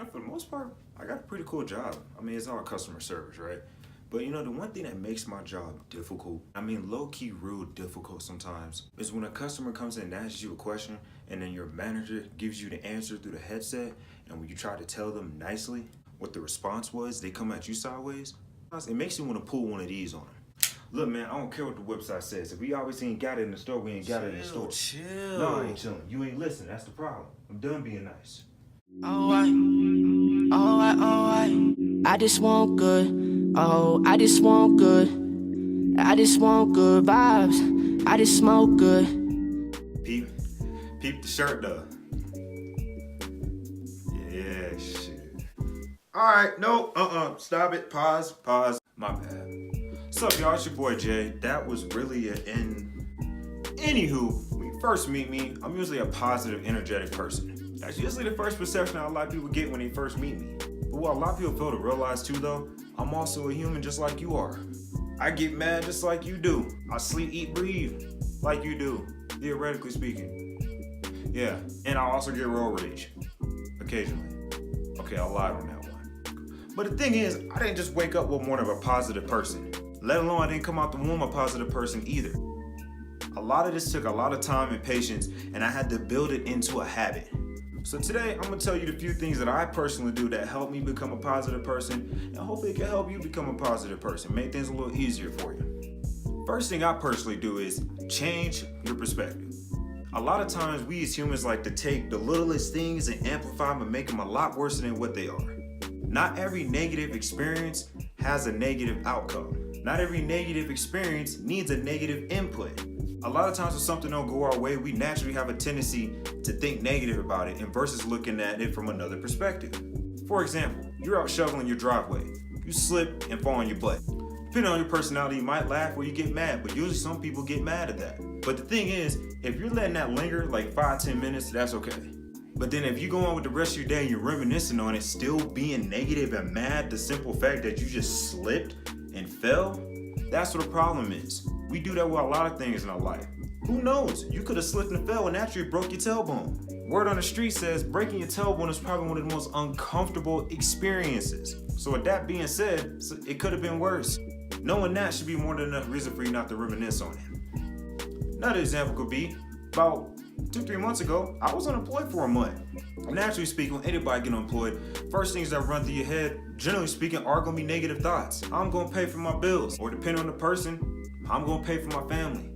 For the most part, I got a pretty cool job. I mean, it's all customer service, right? But the one thing that makes my job difficult, low-key real difficult sometimes, is when a customer comes in and asks you a question and then your manager gives you the answer through the headset, and when you try to tell them nicely what the response was, they come at you sideways. It makes you want to pull one of these on them. Look, man, I don't care what the website says. If we always ain't got it in the store, we ain't got it in the store. Chill. No, I ain't chilling. You ain't listening. That's the problem. I'm done being nice. I just want good. Oh, I just want good. I just want good vibes. I just smoke good. Peep the shirt though. Yeah, shit. Alright, no, stop it, pause. My bad. What's up, y'all? It's your boy Jay. That was really an end. Anywho, when you first meet me, I'm usually a positive, energetic person. That's usually the first perception a lot of people get when they first meet me. But what a lot of people fail to realize too though, I'm also a human just like you are. I get mad just like you do. I sleep, eat, breathe like you do, theoretically speaking. Yeah, and I also get road rage, occasionally. Okay, I lied on that one. But the thing is, I didn't just wake up one morning a positive person, let alone I didn't come out the womb a positive person either. A lot of this took a lot of time and patience, and I had to build it into a habit. So today, I'm gonna tell you the few things that I personally do that help me become a positive person, and hopefully it can help you become a positive person, make things a little easier for you. First thing I personally do is change your perspective. A lot of times we as humans like to take the littlest things and amplify them and make them a lot worse than what they are. Not every negative experience has a negative outcome. Not every negative experience needs a negative input. A lot of times when something don't go our way, we naturally have a tendency to think negative about it and versus looking at it from another perspective. For example, you're out shoveling your driveway. You slip and fall on your butt. Depending on your personality, you might laugh or you get mad, but usually some people get mad at that. But the thing is, if you're letting that linger like 5-10 minutes, that's okay. But then if you go on with the rest of your day and you're reminiscing on it, still being negative and mad, the simple fact that you just slipped and fell, that's what the problem is. We do that with a lot of things in our life. Who knows? You could have slipped and fell and actually broke your tailbone. Word on the street says breaking your tailbone is probably one of the most uncomfortable experiences. So with that being said, it could have been worse. Knowing that should be more than enough reason for you not to reminisce on it. Another example could be, about 2-3 months ago, I was unemployed for a month. Naturally speaking, when anybody get unemployed, first things that run through your head, generally speaking, are gonna be negative thoughts. I'm gonna pay for my bills, or depending on the person, I'm gonna pay for my family.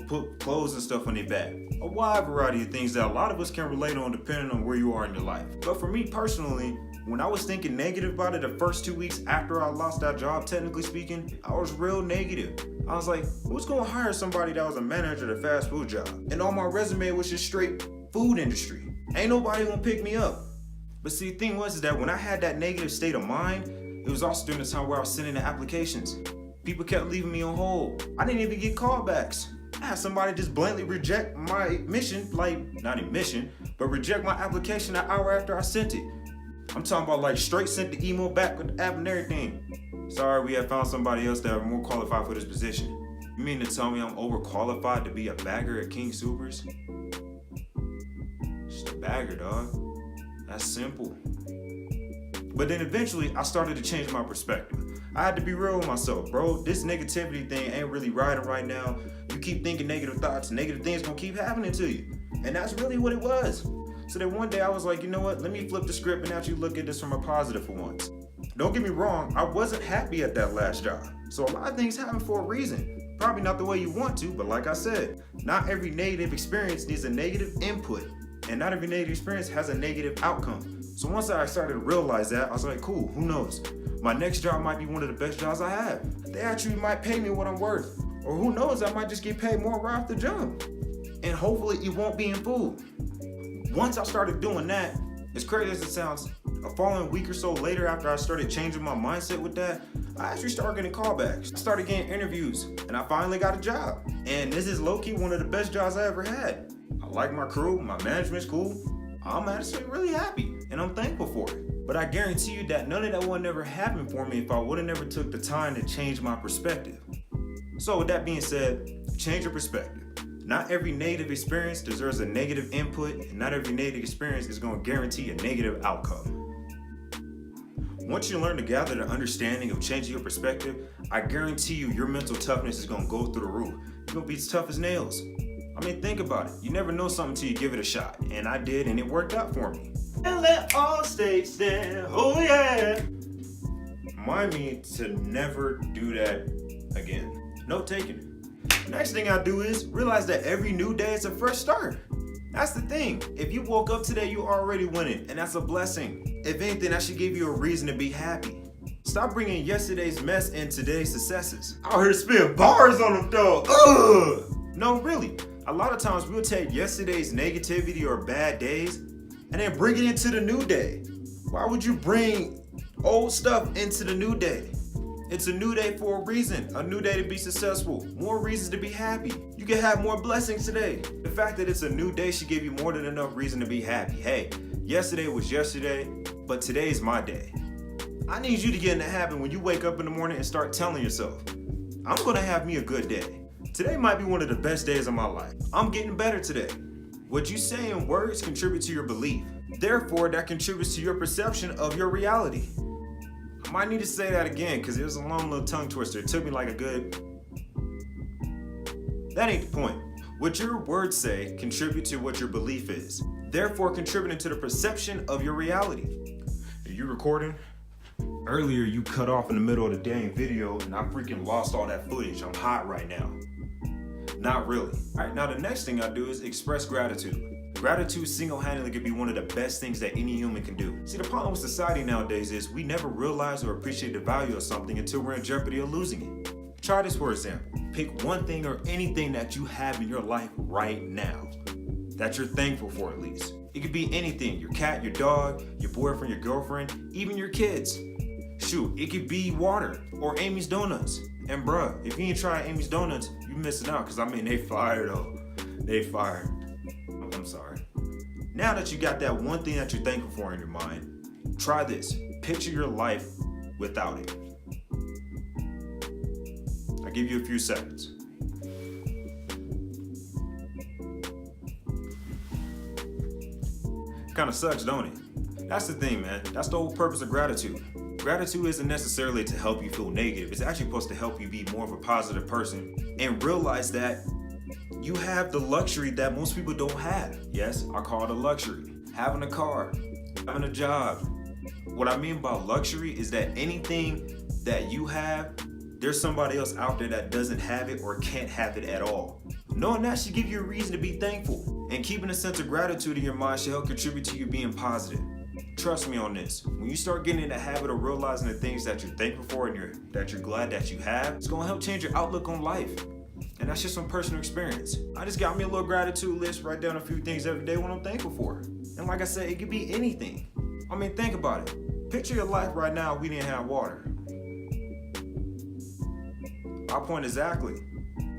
Put clothes and stuff on their back. A wide variety of things that a lot of us can relate on depending on where you are in your life. But for me personally, when I was thinking negative about it the first 2 weeks after I lost that job, technically speaking, I was real negative. I was like, who's gonna hire somebody that was a manager at a fast food job? And on my resume was just straight food industry. Ain't nobody gonna pick me up. But see, the thing was is that when I had that negative state of mind, it was also during the time where I was sending the applications. People kept leaving me on hold. I didn't even get callbacks. I had somebody just blatantly reject my mission, not admission, but reject my application an hour after I sent it. I'm talking about straight sent the email back with the app and everything. Sorry, we have found somebody else that are more qualified for this position. You mean to tell me I'm overqualified to be a bagger at King Supers? Just a bagger, dog. That's simple. But then eventually, I started to change my perspective. I had to be real with myself, bro. This negativity thing ain't really riding right now. You keep thinking negative thoughts, negative things gonna keep happening to you. And that's really what it was. So then one day I was like, you know what? Let me flip the script and actually look at this from a positive for once. Don't get me wrong, I wasn't happy at that last job. So a lot of things happen for a reason. Probably not the way you want to, but like I said, not every negative experience needs a negative input. And not every negative experience has a negative outcome. So once I started to realize that, I was like, cool, who knows? My next job might be one of the best jobs I have. They actually might pay me what I'm worth. Or who knows, I might just get paid more right off the jump. And hopefully it won't be in food. Once I started doing that, as crazy as it sounds, a following week or so later after I started changing my mindset with that, I actually started getting callbacks. I started getting interviews, and I finally got a job. And this is low-key one of the best jobs I ever had. I like my crew, my management's cool. I'm actually really happy, and I'm thankful for it. But I guarantee you that none of that would never happen for me if I would have never took the time to change my perspective. So with that being said, change your perspective. Not every negative experience deserves a negative input, and not every negative experience is going to guarantee a negative outcome. Once you learn to gather the understanding of changing your perspective, I guarantee you your mental toughness is gonna go through the roof. You're gonna be as tough as nails. I mean, think about it. You never know something until you give it a shot. And I did, and it worked out for me. And let all states stand, oh yeah. Remind me to never do that again. Note taken. Next thing I do is realize that every new day is a fresh start. That's the thing. If you woke up today, you already winning, and that's a blessing. If anything, that should give you a reason to be happy. Stop bringing yesterday's mess and today's successes. Out here spitting bars on them, though. Ugh! No, really. A lot of times we'll take yesterday's negativity or bad days and then bring it into the new day. Why would you bring old stuff into the new day? It's a new day for a reason. A new day to be successful. More reasons to be happy. You can have more blessings today. The fact that it's a new day should give you more than enough reason to be happy. Hey, yesterday was yesterday, but today is my day. I need you to get in the habit when you wake up in the morning and start telling yourself, I'm gonna have me a good day. Today might be one of the best days of my life. I'm getting better today. What you say in words contribute to your belief. Therefore, that contributes to your perception of your reality. I might need to say that again because it was a long little tongue twister. It took me like a good... That ain't the point. What your words say contribute to what your belief is. Therefore, contributing to the perception of your reality. Are you recording? Earlier, you cut off in the middle of the dang video and I freaking lost all that footage. I'm hot right now. Not really. All right, now the next thing I do is express gratitude. Gratitude single-handedly could be one of the best things that any human can do. See, the problem with society nowadays is we never realize or appreciate the value of something until we're in jeopardy of losing it. Try this for example. Pick one thing or anything that you have in your life right now that you're thankful for at least. It could be anything, your cat, your dog, your boyfriend, your girlfriend, even your kids. Shoot, it could be water or Amy's Donuts. And bruh, if you ain't trying Amy's Donuts, you missing out because I mean they fire though. They fire. I'm sorry. Now that you got that one thing that you're thankful for in your mind, try this. Picture your life without it. I'll give you a few seconds. Kind of sucks, don't it? That's the thing, man. That's the whole purpose of gratitude. Gratitude isn't necessarily to help you feel negative. It's actually supposed to help you be more of a positive person and realize that you have the luxury that most people don't have. Yes, I call it a luxury. Having a car, having a job. What I mean by luxury is that anything that you have, there's somebody else out there that doesn't have it or can't have it at all. Knowing that should give you a reason to be thankful. And keeping a sense of gratitude in your mind should help contribute to you being positive. Trust me on this. When you start getting in the habit of realizing the things that you're thankful for and that you're glad that you have, it's gonna help change your outlook on life. And that's just some personal experience. I just got me a little gratitude list, write down a few things every day what I'm thankful for. And like I said, it could be anything. I mean, think about it. Picture your life right now if we didn't have water. My point exactly.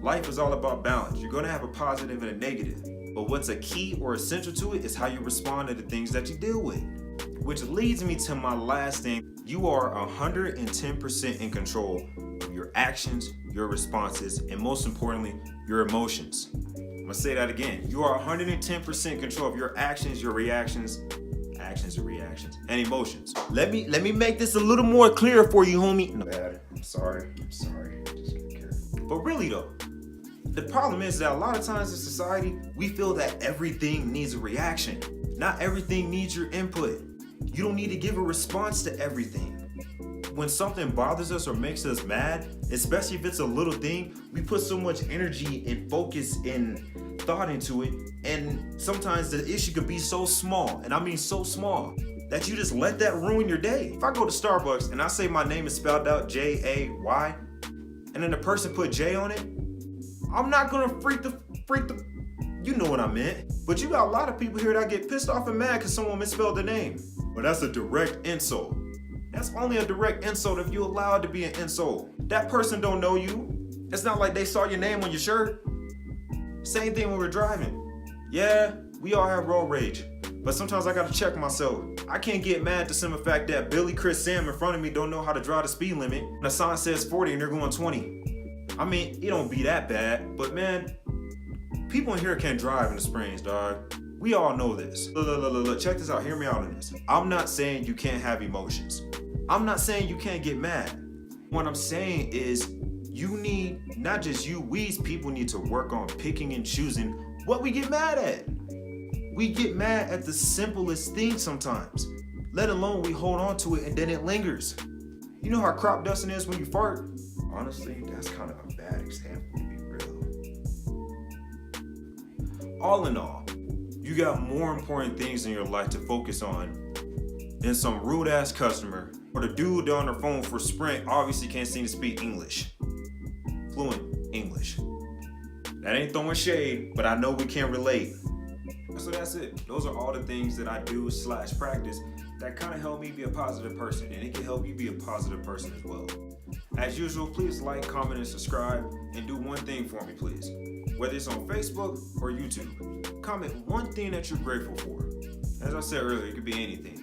Life is all about balance. You're gonna have a positive and a negative. But what's a key or essential to it is how you respond to the things that you deal with. Which leads me to my last thing. You are 110% in control of your actions, your responses, and most importantly, your emotions. I'm gonna say that again. You are 110% control of your actions, your reactions, and emotions. Let me make this a little more clear for you, homie. No, bad. I'm sorry. Just be careful. But really though, the problem is that a lot of times in society, we feel that everything needs a reaction. Not everything needs your input. You don't need to give a response to everything. When something bothers us or makes us mad, especially if it's a little thing, we put so much energy and focus and thought into it, and sometimes the issue could be so small, and I mean so small, that you just let that ruin your day. If I go to Starbucks and I say my name is spelled out J-A-Y, and then the person put J on it, I'm not gonna freak the, you know what I meant. But you got a lot of people here that get pissed off and mad because someone misspelled their name. But that's a direct insult. That's only a direct insult if you allow it to be an insult. That person don't know you. It's not like they saw your name on your shirt. Same thing when we're driving. Yeah, we all have road rage. But sometimes I gotta check myself. I can't get mad at the simple fact that Billy, Chris, Sam in front of me don't know how to drive the speed limit. And the sign says 40 and they're going 20. I mean, it don't be that bad, but man, people in here can't drive in the Springs, dog. We all know this. Look, check this out, hear me out on this. I'm not saying you can't have emotions. I'm not saying you can't get mad. What I'm saying is you need, not just you, we as people need to work on picking and choosing what we get mad at. We get mad at the simplest things sometimes, let alone we hold on to it and then it lingers. You know how crop dusting is when you fart? Honestly, that's kind of a bad example to be real. All in all, you got more important things in your life to focus on than some rude ass customer or the dude on their phone for Sprint obviously can't seem to speak English. Fluent English. That ain't throwing shade, but I know we can relate. So that's it. Those are all the things that I do / practice that kind of help me be a positive person, and it can help you be a positive person as well. As usual, please like, comment, and subscribe, and do one thing for me, please. Whether it's on Facebook or YouTube, comment one thing that you're grateful for. As I said earlier, it could be anything.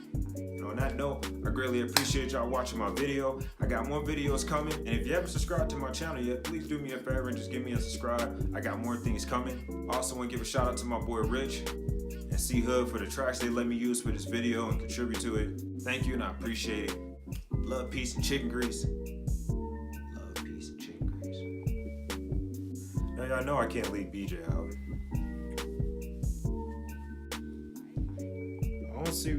On that note, I greatly appreciate y'all watching my video. I got more videos coming, and if you haven't subscribed to my channel yet, please do me a favor and just give me a subscribe. I got more things coming. I also want to give a shout out to my boy Rich and C.Hood for the tracks they let me use for this video and contribute to it. Thank you, and I appreciate it. Love, peace, and chicken grease. Love, peace, and chicken grease. Now y'all know I can't leave BJ out. I don't see